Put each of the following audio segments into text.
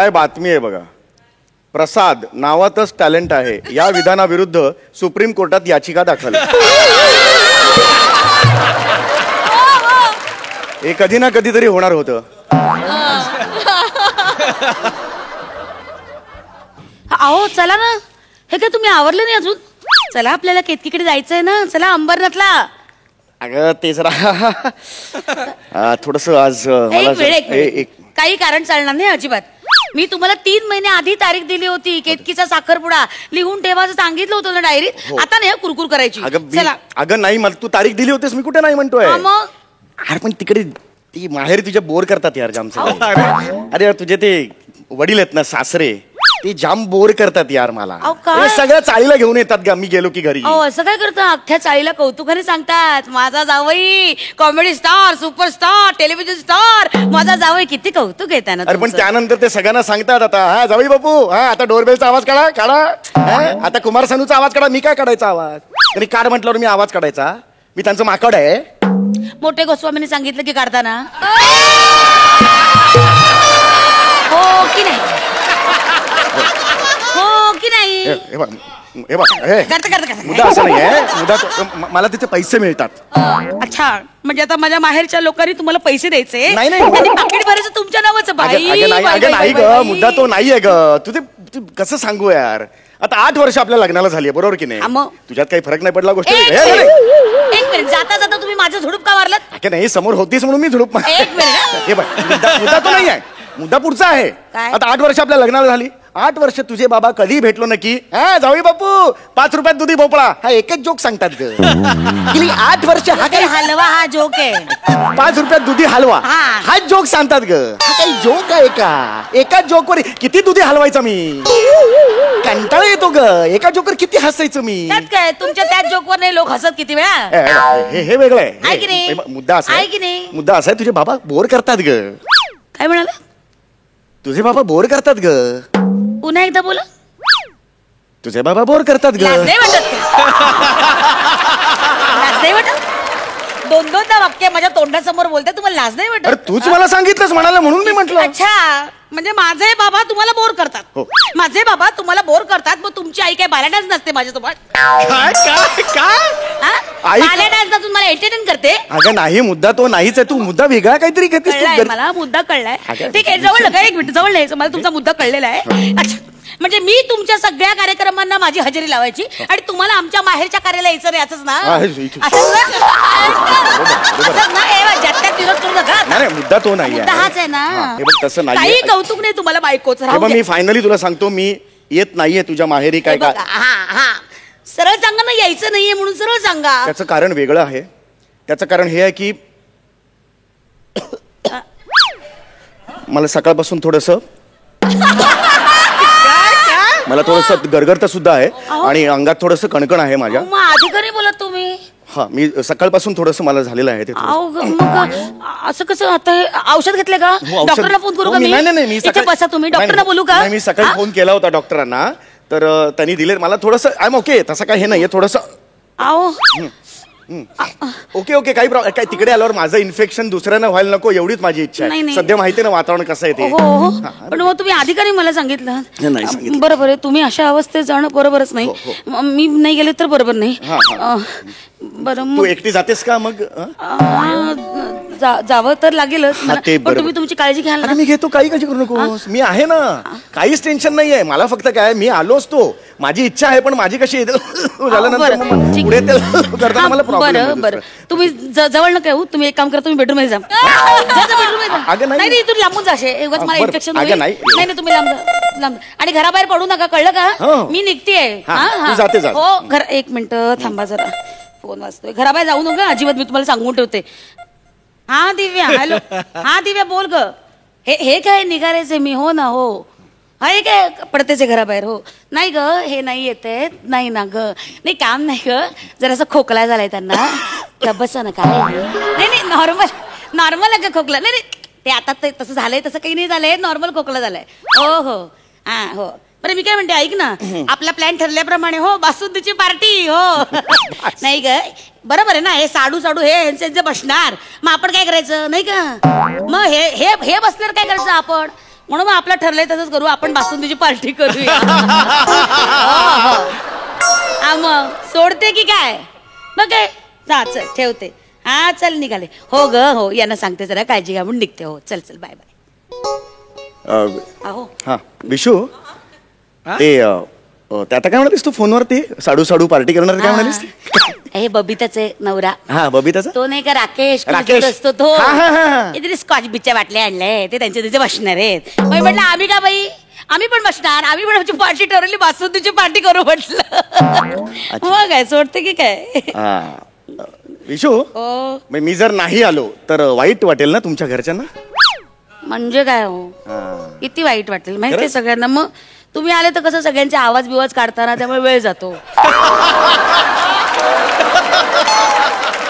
काय बातमी आहे बघा. प्रसाद नावातच टॅलेंट आहे या विधानाविरुद्ध सुप्रीम कोर्टात याचिका दाखल. हे कधी ना कधीतरी होणार होतं. अहो चला ना, हे काय तुम्ही आवरलं नाही अजून? चला आपल्याला केतकीकडे जायचंय ना, चला अंबरनाथला. अगं ते जरा थोडस आज काही कारण चालणार नाही अजिबात. मी तुम्हाला 3 महिने आधी तारीख दिली होती. केतकीचा साखरपुडा लिहून ठेवायचं सांगितलं होतं ना डायरीत. आता नाही कुरकुर करायची. चला. अगं नाही, मला तू तारीख दिली होतीस, मी कुठे नाही म्हणतोय. मग अरे पण तिकडे ती माहेर तुझ्या बोर करतात यार जाम. अरे तुझे ते वडील आहेत ना सासरे, ते जाम बोर करतात यार मला. सगळ्या चाळीला घेऊन येतात का मी गेलो की घरी. असं काय करता? अख्ख्या चाळीला कौतुकाने सांगतात माझा जावई comedy star, superstar, television star, माझा जावई. किती कौतुक आहे त्यांना. अरे पण त्यानंतर ते सगळ्यांना सांगतात आता हा जावई बापू, हा आता डोरबेलचा आवाज काढा, आता कुमार सानूचा आवाज काढा. मी काय काढायचा आवाज? त्यांनी काढ म्हटल्यावर मी आवाज काढायचा? मी त्यांचं माकड आहे? मोठे गोस्वामींनी सांगितलं की काढताना हो की नाही, हो की नाही. हे बघ मुद्दा असा नाहीये. मुद्दा मला तिथे पैसे मिळतात. अच्छा, म्हणजे आता माझ्या माहेरच्या लोकांनी तुम्हाला पैसे द्यायचे? नाही पाकिट भरायचं तुमच्या नावाचं. नाही ग, मुद्दा तो नाहीये ग. तू कसं सांगू यार. आता 8 वर्ष आपल्या लग्नाला झाली आहे, बरोबर की नाही? तुझ्यात काही फरक नाही पडला गोष्ट. एक मिनिट, जाता जाता तुम्ही माझं झुडूप का मारलात? नाही, समोर होतीस म्हणून मी झुडूप मारला. एक मिनिट, हे बघ मुद्दा तो नाही आहे, मुद्दा पुढचा आहे. आता 8 वर्ष आपल्या लग्नाला झाली. 8 वर्ष तुझे बाबा कधी भेटलो नक्की? हा जावई बापू 5 रुपयात दुधी भोपळा, हा एकच जोक सांगतात ग. 8 वर्ष हा काही हलवा, हा जोक आहे. 5 रुपयात दुधी हलवा, हा जोक सांगतात ग. हा काही जोक आहे का? एकाच जोक वर किती दुधी हलवायचा मी? कंटाळा येतो ग. एका जोकर किती हसायचं मी? काय तुमच्या त्याच जोक वर नाही लोक हसत किती वेळा? हे वेगळं आहे. मुद्दा असा आहे, तुझे बाबा बोर करतात ग. काय म्हणाला? तुझे बाबा बोर करतात ग. पुन्हा एकदा बोला. तुझे बाबा बोर करतात ग. लाज नाही वाटत? 2-2दा वाक्य माझ्या तोंडासमोर बोलताय, तुम्हाला लाज नाही वाटत? अरे तूच मला सांगितलंस म्हणाला म्हणून मी म्हटलं. अच्छा, म्हणजे माझे बाबा तुम्हाला बोर करतात. माझे बाबा तुम्हाला बोर करतात, मग तुमची आई काय बाला डान्स नसते माझ्यासोबत? बाला डान्स नसून मला एंटरटेन करते? अगं नाही, मुद्दा तो नाहीच आहे. तू मुद्दा वेगळा काहीतरी घेतेस. मला मुद्दा कळलाय. ठीक आहे, जवळ नका, एक मिनिट, जवळ नाही, मला तुमचा मुद्दा कळलेला आहे. अच्छा, म्हणजे मी तुमच्या सगळ्या कार्यक्रमांना माझी हजेरी लावायची आणि तुम्हाला आमच्या माहेरच्या कार्याला यायचं नाही, असंच ना? मुद्दा तो नाही, हाच आहे ना. तसं नाही, काही कौतुक नाही तुम्हाला बायकोच. मी फायनली तुला सांगतो, मी येत नाहीये तुझ्या माहेरी. काय काय सरळ सांगा ना, यायचं नाहीये म्हणून सरळ सांगा. त्याचं कारण वेगळं आहे. त्याचं कारण हे आहे की मला सकाळपासून थोडस गरगरत सुद्धा आहे आणि अंगात थोडस कणकण आहे माझ्या. आधी का नाही बोलत तुम्ही? हा, मी सकाळपासून थोडस मला झालेलं आहे ते. असं कसं? आता औषध घेतले का? डॉक्टरला फोन करू का? नाही, बसा तुम्ही. डॉक्टरला बोलू का? मी सकाळी फोन केला होता डॉक्टरांना, तर त्यांनी दिले मला थोडस. आय एम ओके, तसं काय हे नाहीये थोडस. ओके काही प्रॉब्लेम. काय तिकडे आल्यावर माझं इन्फेक्शन दुसऱ्यांना व्हायला नको एवढीच माझी इच्छा आहे. सध्या माहिती ना वातावरण कसं आहे ते. पण मग तुम्ही आधी का नाही मला सांगितलं? बरोबर आहे, तुम्ही अशा अवस्थेत जाणं बरोबरच नाही. मी नाही गेले तर बरोबर नाही. बरं, तू एकटी जातेस का मग? जावं तर लागेलच, पण तुम्ही तुमची काळजी घ्याल ना. मी घेतो, काही काळजी करू नकोस, मी आहे ना. काहीच टेन्शन नाहीये मला. फक्त काय, मी आलो असतो, माझी इच्छा आहे, पण माझी कशी बरं तुम्ही जवळ नका येऊ. तुम्ही एक काम करा, तुम्ही बेडरूम मध्ये जा. नाही, तुम्ही लांबून जाशे, मला इन्फेक्शन होईल. नाही, तुम्ही लांब. आणि घराबाहेर पडू नका, कळलं का? मी निघतेय. हो, एक मिनिट थांबा जरा, फोन वाजतोय. घराबाहेर जाऊ नका अजिबात, मी तुम्हाला सांगून ठेवते. हा दिव्या, हॅलो. हा दिव्या बोल ग. हे काय निघालायचे मी? हो ना, हो. हे काय पडतेचे घराबाहेर? हो. नाही ग, हे नाही येते. नाही ना ग, नाही काम नाही ग, जरासा खोकला झालाय त्यांना. बसा ना. काय नाही, नॉर्मल आहे का खोकला? नाही, ते आता तसं झालंय, तसं काही नाही झालंय, नॉर्मल खोकला झालाय. हो. हा, हो. बरं, मी काय म्हणते, ऐक ना, आपला प्लॅन ठरल्याप्रमाणे हो, बासुंदीची पार्टी. हो. नाही ग, बरोबर आहे ना, हे साडू हे बसणार, मग आपण काय करायचं नाही का? मग हे बसल्यावर काय करायचं आपण? म्हणून मग आपलं ठरलंय तसंच करू, आपण बासुंदीची पार्टी करूया. मग सोडते की काय? मग काय, चल ठेवते. हा चल निघाले. हो ग हो, यांना सांगते जरा काळजी घ्या म्हणून निघते. हो चल चल बाय बाय. अहो हा विशू, ते आता काय म्हणालीस तू फोनवर, ते साडू साडू पार्टी करणार काय म्हणालीस? हे बबिताचे नवरा. हा बबिताचा तो नाही का राकेश राकेश असतो तो. हा, हा, हा. इथे स्कॉच बिचच्या बाटल्या आणल्या, ते त्यांचे तिथे बसणार आहेत. मग म्हटलं आम्ही का बाई, आम्ही पण बसणार, आम्ही पण आमची पार्टी ठरवली, बासुंदीची पार्टी करू म्हटलं. मग काय सोडते की काय? विशू, मी जर नाही आलो तर वाईट वाटेल ना तुमच्या घरच्यांना? म्हणजे काय हो, किती वाईट वाटेल माहितीये सगळ्यांना. मग तुम्ही आले तर कसं सगळ्यांचे आवाज बिवाज काढताना, त्यामुळे वेळ जातो.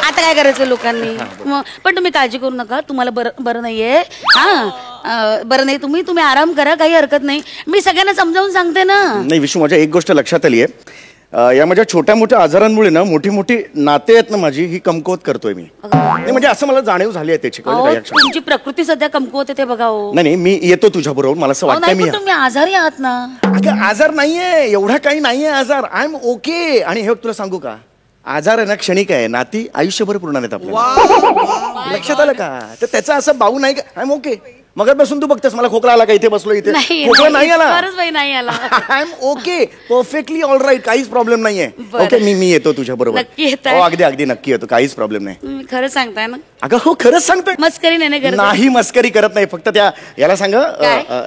आता काय करायचं लोकांनी. मग पण तुम्ही काळजी करू नका, तुम्हाला बरं नाहीये. हा बरं नाही, तुम्ही आराम करा, काही हरकत नाही. मी सगळ्यांना समजावून सांगते ना. नाही विशू, माझ्या एक गोष्ट लक्षात आली आहे, या माझ्या छोट्या मोठ्या आजारांमुळे ना मोठी मोठी नाते आहेत ना माझी, ही कमकुवत करतोय मी. नाही म्हणजे असं मला जाणीव झाली आहे त्याची. तुमची प्रकृती सध्या कमकुवत आहे ते बघा. नाही मी येतो तुझ्या बरोबर, मला असं वाटतं. मी तुम्ही आजारी आहात ना? अगं आजार नाहीये, एवढा काही नाहीये आजार. I am okay. आणि हे तुला सांगू का, आजार आहे ना क्षणिक आहे, नाती आयुष्यभर पूर्ण आहेत आपल्याला. लक्षात आलं का? तर त्याचा असं बाऊ नाही का. I am okay. मगापासून तू बघतेस मला खोकला आला का, इथे बसलो, इथे खोकला नाही आला. नाही आला. I am okay, perfectly all right, काहीच प्रॉब्लेम नाहीये. ओके मी येतो तुझ्या बरोबर. अगदी अगदी नक्की येतो, काहीच प्रॉब्लेम नाही. खरं सांगताय ना? अगं हो खरंच सांगतोय. मस्करी नाही मस्करी करत नाही. फक्त त्या याला सांग,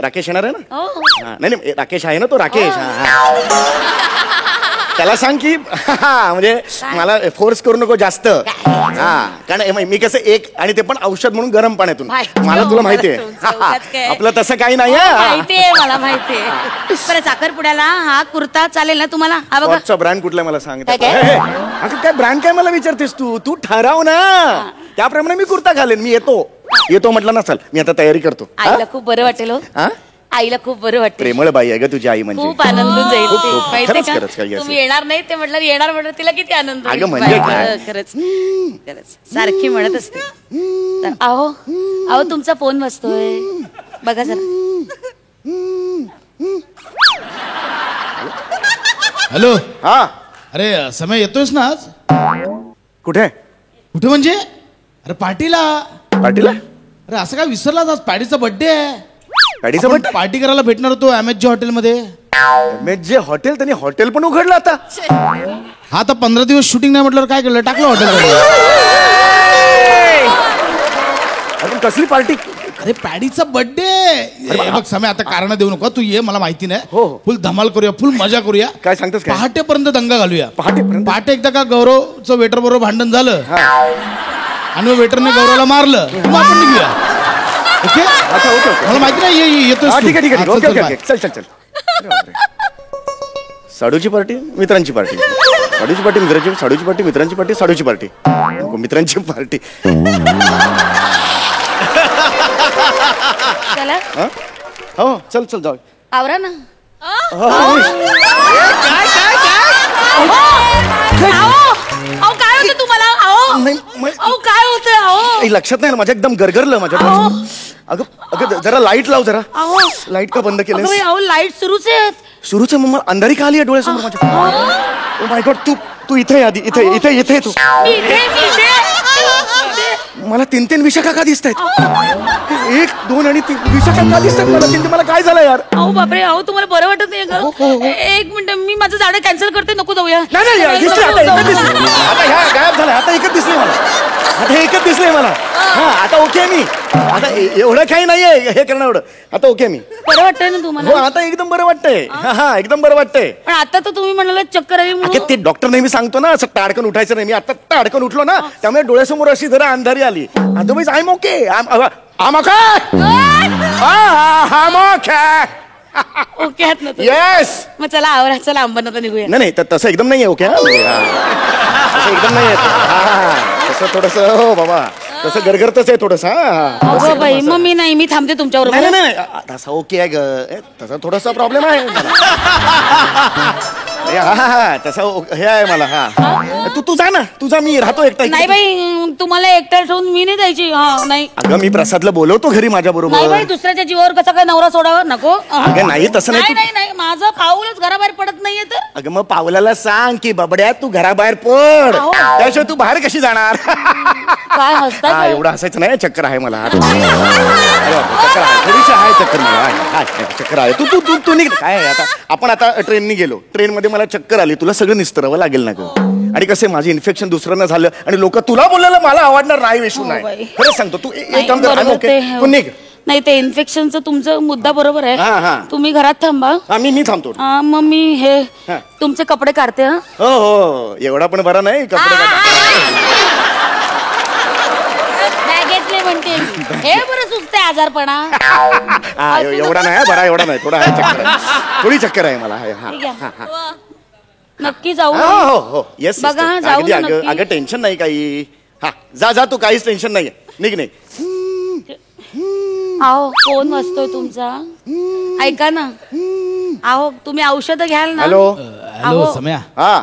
राकेश येणार आहे ना? नाही राकेश आहे ना तो, राकेश. त्याला सांग की म्हणजे मला फोर्स करू नको जास्त. कारण मी कसं एक, आणि ते पण औषध म्हणून गरम पाण्यातून. मला तुला माहितीये आपलं तसं काही नाही. माहितीये मला, माहितीये. बरं साखरपुड्याला हा कुर्ता चालेल ना तुम्हाला? हा बघा. ब्रँड कुठला मला सांग. अगं काय ब्रँड काय मला विचारतेस तू? तू ठराव ना, त्याप्रमाणे मी कुर्ता घालेन. मी येतो म्हटलं ना. चल मी आता तयारी करतो. आईला खूप बरं वाटेल. आईला खूप बरं वाटतं. प्रेमळ बाई आहे ग तुझी आई, म्हणजे खूप आनंद जाईल. माहिती तुम्ही येणार नाही ते म्हटलं, येणार म्हटलं तिला किती आनंद. म्हणजे खरंच खरंच सारखी म्हणत असते. अहो तुमचा फोन वाजतोय, बघा जरा. हॅलो. हा अरे समय येतोयस ना आज? कुठे कुठे म्हणजे? अरे पार्टीला. पार्टीला? अरे असं काय विसरलास? आज पॅडीचा बर्थडे आहे. पॅडीचा बर्थडे? पार्टी करायला भेटणार होतो MHJ हॉटेलमध्ये. MHJ hotel? त्यांनी हॉटेल पण उघडलं आता. हा आता 15 दिवस शूटिंग नाही म्हटल्यावर काय केलं? टाकलं हॉटेल. अजून कसली पार्टी? अरे पॅडीचा बर्थडे. बघ समय, आता कारण देऊ नको, तू ये, मला माहिती नाही. फुल धमाल करूया, फुल मजा करूया. काय सांगतोस? पहाटेपर्यंत दंगा घालूया. पहाटे एकदा का गौरवचं वेटर बरोबर भांडण झालं आणि वेटरने गौरवला मारलं, मग आपण निघूया. ओके मला माहिती नाही. येतो. ठीक आहे ओके ओके. चल चल चल. साडूची पार्टी, मित्रांची पार्टी. साडूची पार्टी, मित्रांची. साडूची पार्टी, मित्रांची पार्टी. साडूची पार्टी, मित्रांची पार्टी. चला. हो चल चल जाऊ. आवरा ना. काय होतं तुम्हाला? काय होतं? लक्षात नाही ना माझ्या, एकदम गरगरलं माझ्या. अगं जरा लाईट लाव जरा. लाईट का बंद केलं? लाईट सुरूच आहे. सुरूच आहे मग अंधारी का आली आहे डोळ्यासमोर माझ्या? ओ माय गॉड, तू इथे आधी. इथे तू. मला 3 विशाखा का दिसत आहेत? 1, 2 आणि 3 विशाखा का दिसतात मला? 3 मला काय झालं यार? अहो बापरे, अहो तुम्हाला बरं वाटत नाही का? एक मिनिट, मी माझं झाड कॅन्सल करते. नको जाऊया. नाही आता ह्या गायब झाल्या. आता एकच दिसलंय मला. हा आता ओके मी. आता एवढं काही नाहीये हे करणं एवढं. आता ओके मी. बरं वाटतंय ना तुम्हाला? हो आता एकदम बरं वाटतंय. हा एकदम बरं वाटतंय. पण आता तर तुम्ही म्हणाला चक्कर आली. ते डॉक्टर नेहमी सांगतो ना, असं टाडकन उठायचं नाही. मी आता टाडकन उठलो ना, त्यामुळे डोळ्यासमोर अशी जरा अंधारी आली. Otherwise I am okay. Okay आहात ना? येस. मग चला आवरा, चला अंबरनाथला निघूया. नाही तसं एकदम नाहीये ओके. एकदम नाहीये तसं थोडस. हो बाबा तसं गरगरतच आहे थोडस. बाई मग मी थांबते तुमच्यावर. नाही तसं ओके आहे ग. तसा थोडासा प्रॉब्लेम आहे. हा तसं हे आहे मला. हा तू जा ना, तुझा मी राहतो एकटा. नाही बाई, तुम्हाला एकट्या ठेवून मी नाही द्यायची. नाही अगं, मी प्रसादला बोलवतो घरी माझ्या बरोबर. नाही बाई, दुसऱ्याच्या जीवावर कसा काय नवरा सोडावा? नको. अगं नाही, तसं नाही. नाही नाही, माझं पाऊलच घराबाहेर पडत नाहीये तर. अगं मग पावलाला सांग की बबड्या तू घराबाहेर पड, त्याशिवाय तू बाहेर कशी जाणार? काय हसता? एवढं हसायचं नाही, चक्कर आहे मला. चक्कर आहे, थोडीशी आहे चक्कर मला. चक्कर आहे. तू तू तू तू निघ. काय आहे आता, आपण आता ट्रेननी गेलो, ट्रेन मध्ये मला चक्कर आली, तुला सगळं निस्तरावं लागेल ना ग. आणि कसं माझे इन्फेक्शन दुसऱ्यांना झालं आणि लोक तुला बोललेलं मला आवडणार नाही. विषू नाही, खरंच सांगतो. तू एक काम कर, तू निघ. नाही, ते इन्फेक्शनचा तुमचा मुद्दा बरोबर आहे. तुम्ही घरात थांबा. मी थांबतो. मग मी हे तुमचे कपडे काढते. हो हो, एवढा पण बरा नाही कपडे बॅगेतले म्हणते. हे बरं सुचते आजारपणा. एवढा नाही बरा, एवढा नाही, थोडा चक्कर, थोडी चक्कर आहे मला. नक्की जाऊ? हो हो, येस. बघा, जाऊ. अगं टेन्शन नाही काही. हा जा जा, तू काहीच टेन्शन नाही. निघ नाही. आहो, फोन वाजतोय तुमचा, ऐका ना. आहो, तुम्ही औषध घ्याल ना? हॅलो हॅलो सम्या. हा,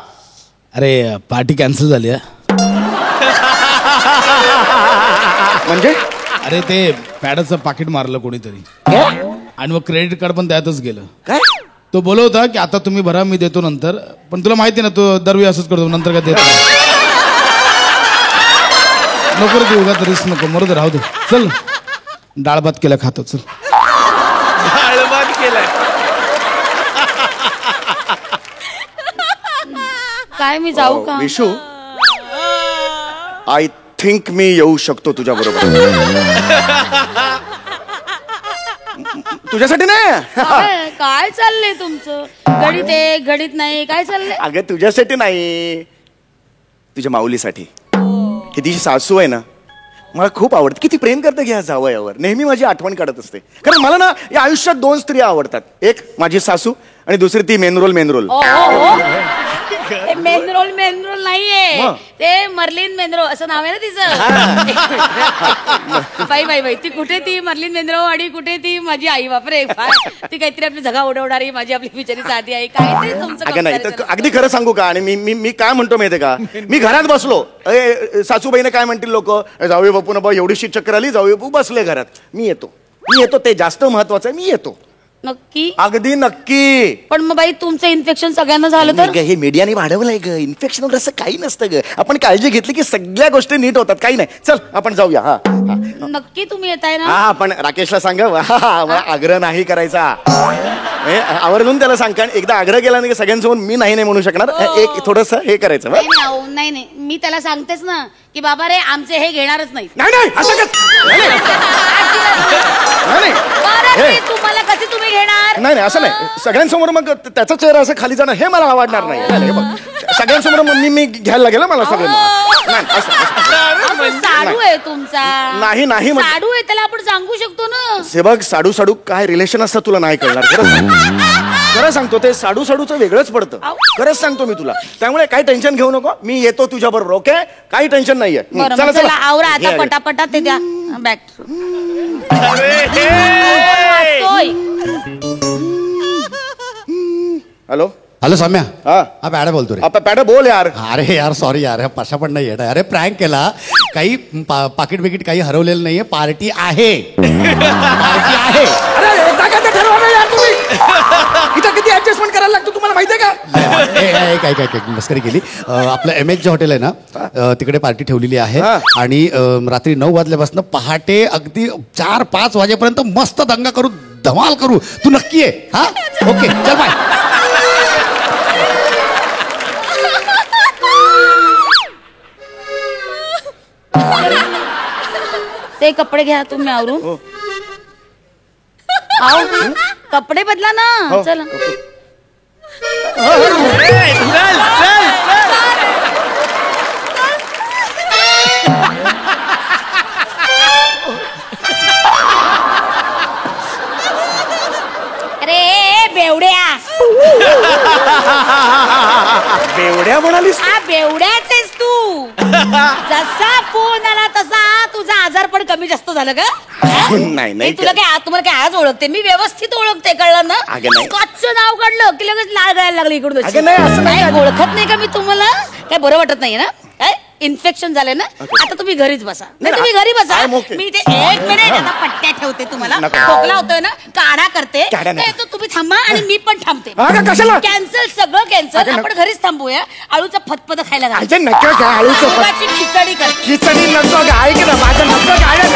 अरे पार्टी कॅन्सल झाली. म्हणजे अरे ते पॅडाचं पाकिट मारलं कोणीतरी आणि मग क्रेडिट कार्ड पण त्यातच गेलं. काय? तो बोलवता की आता तुम्ही भरा, मी देतो नंतर. पण तुला माहिती ना, तो दरवेळी असंच करतो, नंतर काय देतो. नको रे, देऊ का तरीच नको, मरू दे, राहू दे. चल, डाळ भात केला खातो. चल, डाळ भात केलाय. काय मी जाऊ का? विशू, आय थिंक मी येऊ शकतो तुझ्या बरोबर. तुझ्यासाठी नाही. काय चाललंय तुमचं? घडीत एक घडीत नाही, काय चाललंय? अगं तुझ्यासाठी नाही, तुझ्या माऊलीसाठी. किती सासू आहे ना, मला खूप आवडते. किती प्रेम करते घ्या जावयावर. नेहमी माझी आठवण काढत असते. कारण मला ना या आयुष्यात 2 स्त्रिया आवडतात. एक माझी सासू आणि दुसरी ती मेनरोल. मेनरोल नाहीये, ते मर्लिन मेनरो असं नाव आहे ना तिचं. बाई बाई बाई, ती कुठे ती मर्लिन मेनरो आणि कुठे ती माझी आई. बापरे, ती काहीतरी आपली जगा उडवणारी माझी आपली बिचारी साधी आई. काहीतरी तुमचं. अगं नाही, अगदी खरं सांगू का? आणि मी काय म्हणतो माहितीये का, मी घरात बसलो, सासूबाईने काय म्हणतील लोक, जाऊया बापू ना बा, एवढीशी चक्कर आली, जाऊया बापू बसले घरात. मी येतो, ते जास्त महत्वाचं आहे. मी येतो. नक्की? अगदी नक्की. पण मग बाई, तुमचं इन्फेक्शन सगळ्यांना झालं तर? हे मीडियाने वाढवलंय ग. इन्फेक्शन वगैरे असं काही नसतं ग. आपण काळजी घेतली की सगळ्या गोष्टी नीट होतात. काही नाही, चल आपण जाऊया. हा, नक्की तुम्ही येताय ना? हा, पण राकेशला सांगा, मला आग्रह नाही करायचा. आवर्जून त्याला सांग, कारण एकदा आग्रह केला नाही की सगळ्यांसमोर मी नाही म्हणू शकणार. एक थोडस हे करायचं. नाही नाही, मी त्याला सांगतेच ना की बाबा रे, आमचे हे घेणारच नाही. नाही असं तुम्हाला कसे तुम्ही घेणार? नाही असं नाही. सगळ्यांसमोर मग त्याचा चेहरा असं खाली जाणार, हे मला आवडणार नाही. सगळ्यांसमोर मी घ्यायला लागेल मला सगळं. साडू आहे तुमचा. नाही साडू आहे, त्याला आपण सांगू शकतो ना. हे बघ, साडू काय रिलेशन असतं तुला नाही कळणार. खरं सांगतो, ते साडूचं वेगळंच पडतं. खरंच सांगतो मी तुला. त्यामुळे काही टेन्शन घेऊ नको, मी येतो तुझ्या बरोबर. ओके, काही टेन्शन नाहीये. चला आवरा आता पटापटा. ते द्या बॅग. हॅलो हॅलो सम्या. हा पॅडा बोलतो रे. पॅडा बोल यार. अरे यार सॉरी यार, पशा पण नाही येत. अरे प्रँक केला, काही पाकिट बिकिट काही हरवलेलं नाहीये. पार्टी आहे. अरे इथं किती ऍडजस्टमेंट करायला लागतो तुम्हाला माहितीये का? काय मस्करी केली. आपलं MS जे हॉटेल आहे ना, तिकडे पार्टी ठेवलेली आहे. आणि रात्री 9 वाजल्यापासून पहाटे अगदी 4-5 वाजेपर्यंत मस्त दंगा करू, धमाल करू. तू नक्की आहे? हा, ओके, चल बाय. ते कपडे घ्या तुम्ही आवरून. आओ, कपडे बदला ना. चला. अरे बेवड्या. बेवड्या म्हणालीस हा बेवड्याच आहेस तू. जसा फोन आला तसा तुझा आजार पण कमी जास्त झालं का? नाही, नाही. तुला काय तुम्हाला काय आज ओळखते मी, व्यवस्थित ओळखते, कळलं ना? अगं नाही. स्कॉचचं नाव काढलं की लगेच लाळ गळायला लागली इकडून. अगं नाही, असं नाही. काय ओळखत नाही का मी तुम्हाला? काय बरं वाटत नाहीये ना? काय इन्फेक्शन झालंय ना? आता तुम्ही घरीच बसा. नाही तुम्ही घरी बसा. I'm okay. मी ते 1 मिनिट आता पट्ट्या ठेवते तुम्हाला. नको. खोकला होतोय ना, काढा करते. काढा नाही. नाही, तो तुम्ही थांबा आणि मी पण थांबते. अगं, कशाला? कॅन्सल, सगळं कॅन्सल. अगं, आपण घरीच थांबूया. आळूचा फतफत खायला घाल. अजय नका काय आळूचं मुगाची खिचडी कर. खिचडी नको, ऐक ना माझं नको काय